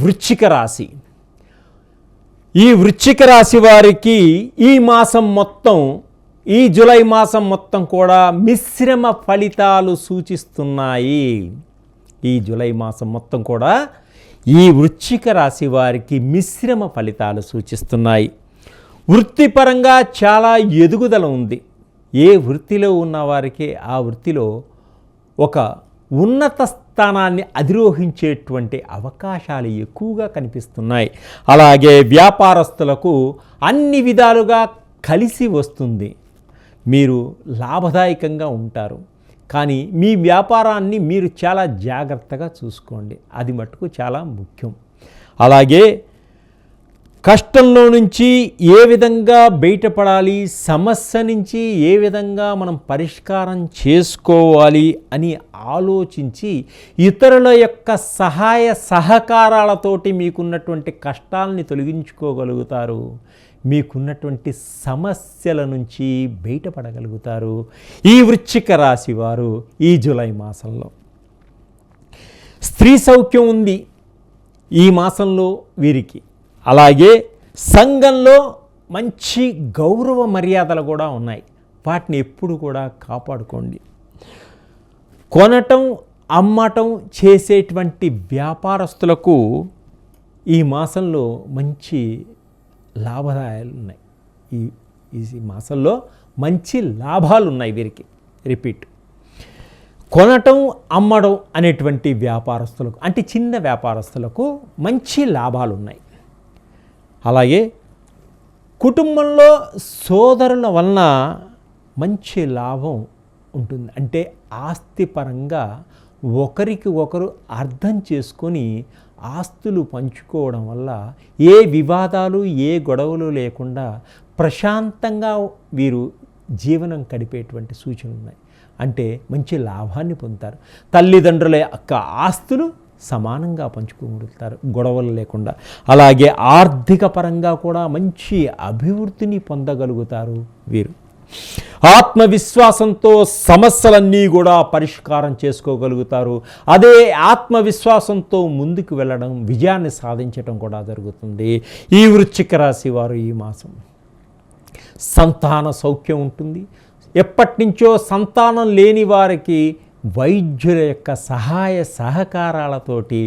వృశ్చిక రాశి. ఈ వృశ్చిక రాశి వారికి ఈ మాసం మొత్తం, ఈ జూలై మాసం మొత్తం కూడా మిశ్రమ ఫలితాలు సూచిస్తున్నాయి. ఈ జూలై మాసం మొత్తం కూడా ఈ వృశ్చిక రాశి వారికి మిశ్రమ ఫలితాలు సూచిస్తున్నాయి. వృత్తిపరంగా చాలా ఎదుగుదల ఉంది. ఏ వృత్తిలో ఉన్న వారికి ఆ వృత్తిలో ఒక ఉన్నత స్థానాన్ని అధిరోహించేటువంటి అవకాశాలు ఎక్కువగా కనిపిస్తున్నాయి. అలాగే వ్యాపారస్తులకు అన్ని విధాలుగా కలిసి వస్తుంది. మీరు లాభదాయకంగా ఉంటారు. కానీ మీ వ్యాపారాన్ని మీరు చాలా జాగ్రత్తగా చూసుకోండి, అది మటుకు చాలా ముఖ్యం. అలాగే కష్టంలో నుంచి ఏ విధంగా బయటపడాలి, సమస్య నుంచి ఏ విధంగా మనం పరిష్కారం చేసుకోవాలి అని ఆలోచించి ఇతరుల యొక్క సహాయ సహకారాలతోటి మీకున్నటువంటి కష్టాలని తొలగించుకోగలుగుతారు. మీకున్నటువంటి సమస్యల నుంచి బయటపడగలుగుతారు ఈ వృశ్చిక రాశి వారు ఈ జూలై మాసంలో. స్త్రీ సౌఖ్యం ఉంది ఈ మాసంలో వీరికి. అలాగే సంఘంలో మంచి గౌరవ మర్యాదలు కూడా ఉన్నాయి. వాటిని ఎప్పుడు కూడా కాపాడుకోండి. కొనటం అమ్మటం చేసేటువంటి వ్యాపారస్తులకు ఈ మాసంలో మంచి లాభదాయాలు ఉన్నాయి. ఈ మాసంలో మంచి లాభాలు ఉన్నాయి వీరికి. రిపీట్, కొనటం అమ్మడం అనేటువంటి వ్యాపారస్తులకు, అంటే చిన్న వ్యాపారస్తులకు మంచి లాభాలు ఉన్నాయి. అలాగే కుటుంబంలో సోదరుల వలన మంచి లాభం ఉంటుంది. అంటే ఆస్తిపరంగా ఒకరికి ఒకరు అర్థం చేసుకొని ఆస్తులు పంచుకోవడం వల్ల ఏ వివాదాలు ఏ గొడవలు లేకుండా ప్రశాంతంగా వీరు జీవనం గడిపేటువంటి సూచనలు ఉన్నాయి. అంటే మంచి లాభాన్ని పొందుతారు. తల్లిదండ్రుల యొక్క ఆస్తులు సమానంగా పంచుకోగలుగుతారు గొడవలు లేకుండా. అలాగే ఆర్థిక పరంగా కూడా మంచి అభివృద్ధిని పొందగలుగుతారు వీరు. ఆత్మవిశ్వాసంతో సమస్యలన్నీ కూడా పరిష్కారం చేసుకోగలుగుతారు. అదే ఆత్మవిశ్వాసంతో ముందుకు వెళ్ళడం, విజయాన్ని సాధించడం కూడా జరుగుతుంది ఈ వృశ్చిక రాశి వారు ఈ మాసం. సంతాన సౌఖ్యం ఉంటుంది. ఎప్పటి నుంచో సంతానం లేని వారికి వైద్యుల యొక్క సహాయ సహకారాలతోటి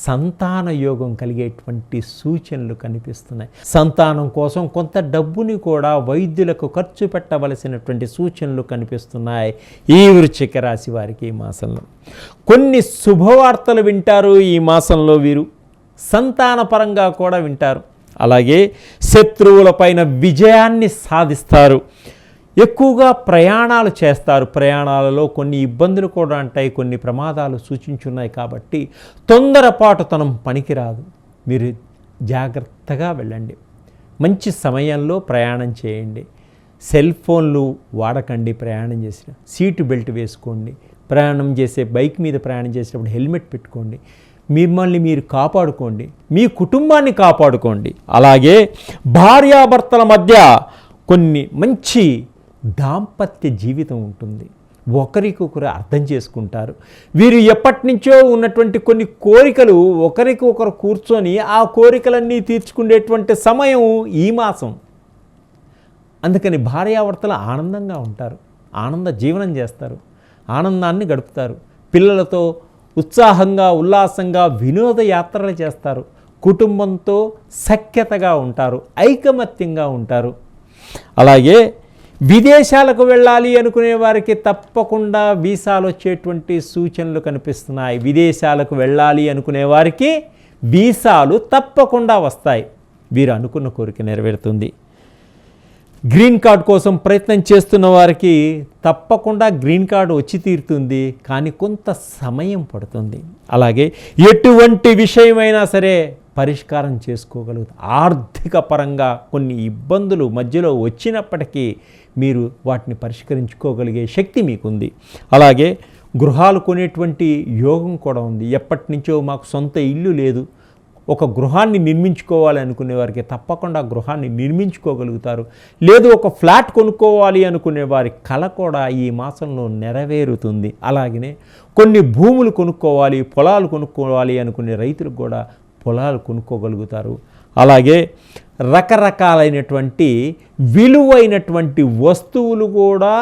సంతాన యోగం కలిగేటువంటి సూచనలు కనిపిస్తున్నాయి. సంతానం కోసం కొంత డబ్బుని కూడా వైద్యులకు ఖర్చు పెట్టవలసినటువంటి సూచనలు కనిపిస్తున్నాయి ఈ వృశ్చిక రాశి వారికి ఈ మాసంలో. కొన్ని శుభవార్తలు వింటారు ఈ మాసంలో వీరు. సంతానపరంగా కూడా వింటారు. అలాగే శత్రువులపైన విజయాన్ని సాధిస్తారు. ఎక్కువగా ప్రయాణాలు చేస్తారు. ప్రయాణాలలో కొన్ని ఇబ్బందులు కూడా ఉంటాయి, కొన్ని ప్రమాదాలు సూచించున్నాయి. కాబట్టి తొందరపాటుతనం పనికిరాదు. మీరు జాగ్రత్తగా వెళ్ళండి. మంచి సమయంలో ప్రయాణం చేయండి. సెల్ ఫోన్లు వాడకండి. ప్రయాణం చేసిన సీటు బెల్ట్ వేసుకోండి. ప్రయాణం చేసే బైక్ మీద ప్రయాణం చేసేటప్పుడు హెల్మెట్ పెట్టుకోండి. మిమ్మల్ని మీరు కాపాడుకోండి, మీ కుటుంబాన్ని కాపాడుకోండి. అలాగే భార్యాభర్తల మధ్య కొన్ని మంచి దాంపత్య జీవితం ఉంటుంది. ఒకరికొకరు అర్థం చేసుకుంటారు. వీరు ఎప్పటి నుంచో ఉన్నటువంటి కొన్ని కోరికలు ఒకరికి ఒకరు కూర్చొని ఆ కోరికలన్నీ తీర్చుకునేటువంటి సమయం ఈ మాసం. అందుకని భార్యాభర్తలు ఆనందంగా ఉంటారు, ఆనంద జీవనం చేస్తారు, ఆనందాన్ని గడుపుతారు. పిల్లలతో ఉత్సాహంగా ఉల్లాసంగా వినోద యాత్రలు చేస్తారు. కుటుంబంతో సఖ్యతగా ఉంటారు, ఐకమత్యంగా ఉంటారు. అలాగే విదేశాలకు వెళ్ళాలి అనుకునే వారికి తప్పకుండా వీసాలు వచ్చేటువంటి సూచనలు కనిపిస్తున్నాయి. విదేశాలకు వెళ్ళాలి అనుకునే వారికి వీసాలు తప్పకుండా వస్తాయి. వీరు అనుకున్న కోరిక నెరవేరుతుంది. గ్రీన్ కార్డ్ కోసం ప్రయత్నం చేస్తున్న వారికి తప్పకుండా గ్రీన్ కార్డు వచ్చి తీరుతుంది, కానీ కొంత సమయం పడుతుంది. అలాగే ఎటువంటి విషయమైనా సరే పరిష్కారం చేసుకోగలుగుతారు. ఆర్థిక పరంగా కొన్ని ఇబ్బందులు మధ్యలో వచ్చినప్పటికీ మీరు వాటిని పరిష్కరించుకోగలిగే శక్తి మీకుంది. అలాగే గృహాలు కొనేటువంటి యోగం కూడా ఉంది. ఎప్పటి నుంచో మాకు సొంత ఇల్లు లేదు, ఒక గృహాన్ని నిర్మించుకోవాలి అనుకునే వారికి తప్పకుండా గృహాన్ని నిర్మించుకోగలుగుతారు. లేదు ఒక ఫ్లాట్ కొనుక్కోవాలి అనుకునే వారి కల కూడా ఈ మాసంలో నెరవేరుతుంది. అలాగనే కొన్ని భూములు కొనుక్కోవాలి, పొలాలు కొనుక్కోవాలి అనుకునే రైతులకు కూడా పొలాలు కొనుక్కోగలుగుతారు. అలాగే రకరకాలైనటువంటి విలువైనటువంటి వస్తువులు కూడా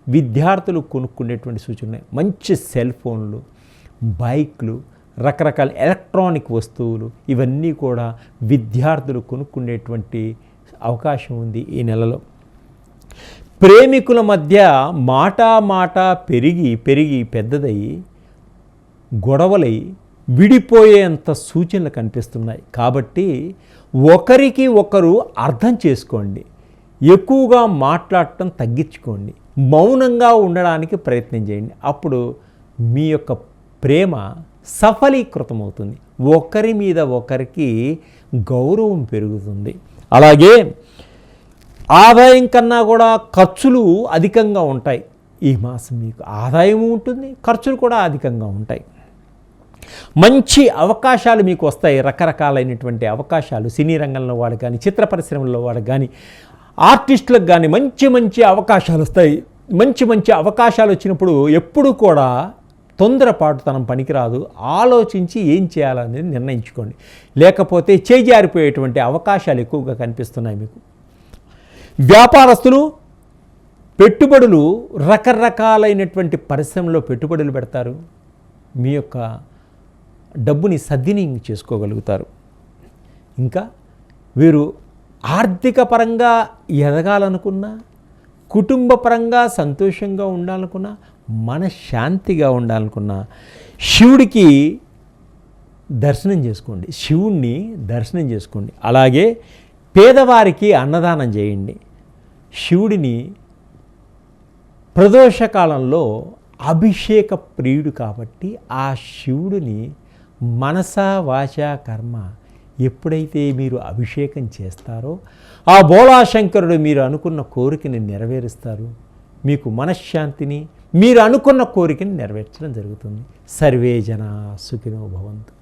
విద్యార్థులు కొనుక్కునేటువంటి సూచనలు. మంచి సెల్ ఫోన్లు, బైక్లు, రకరకాల ఎలక్ట్రానిక్ వస్తువులు ఇవన్నీ కూడా విద్యార్థులు కొనుక్కునేటువంటి అవకాశం ఉంది ఈ నెలలో. ప్రేమికుల మధ్య మాట పెరిగి పెద్దదయ్యి గొడవలై విడిపోయేంత సూచనలు కనిపిస్తున్నాయి. కాబట్టి ఒకరికి ఒకరు అర్థం చేసుకోండి, ఎక్కువగా మాట్లాడటం తగ్గించుకోండి, మౌనంగా ఉండడానికి ప్రయత్నం చేయండి. అప్పుడు మీ యొక్క ప్రేమ సఫలీకృతమవుతుంది, ఒకరి మీద ఒకరికి గౌరవం పెరుగుతుంది. అలాగే ఆదాయం కన్నా కూడా ఖర్చులు అధికంగా ఉంటాయి. ఈ మాసం మీకు ఆదాయం ఉంటుంది, ఖర్చులు కూడా అధికంగా ఉంటాయి. మంచి అవకాశాలు మీకు వస్తాయి, రకరకాలైనటువంటి అవకాశాలు. సినీ రంగంలో వాడు కానీ, చిత్ర పరిశ్రమలో వాడు కానీ, ఆర్టిస్టులకు కానీ మంచి అవకాశాలు వస్తాయి. మంచి అవకాశాలు వచ్చినప్పుడు ఎప్పుడు కూడా తొందరపాటుతనం పనికిరాదు. ఆలోచించి ఏం చేయాలనేది నిర్ణయించుకోండి, లేకపోతే చేజారిపోయేటువంటి అవకాశాలు ఎక్కువగా కనిపిస్తున్నాయి మీకు. వ్యాపారస్తులు పెట్టుబడులు రకరకాలైనటువంటి పరిశ్రమలో పెట్టుబడులు పెడతారు, మీ యొక్క డబ్బుని సద్వినియోగం చేసుకోగలుగుతారు. ఇంకా వీరు ఆర్థిక పరంగా ఎదగాలనుకున్నా, కుటుంబ పరంగా సంతోషంగా ఉండాలనుకున్నా, మనశ్శాంతిగా ఉండాలనుకున్నా శివుడికి దర్శనం చేసుకోండి, శివుణ్ణి దర్శనం చేసుకోండి. అలాగే పేదవారికి అన్నదానం చేయండి. శివుడిని ప్రదోషకాలంలో అభిషేక ప్రియుడు కాబట్టి ఆ శివుడిని మనసా వాచా కర్మ ఎప్పుడైతే మీరు అభిషేకం చేస్తారో ఆ బోళాశంకరుడు మీరు అనుకున్న కోరికని నెరవేరుస్తారు. మీకు మనశ్శాంతిని, మీరు అనుకున్న కోరికని నెరవేర్చడం జరుగుతుంది. సర్వే జనా సుఖినో భవంతు.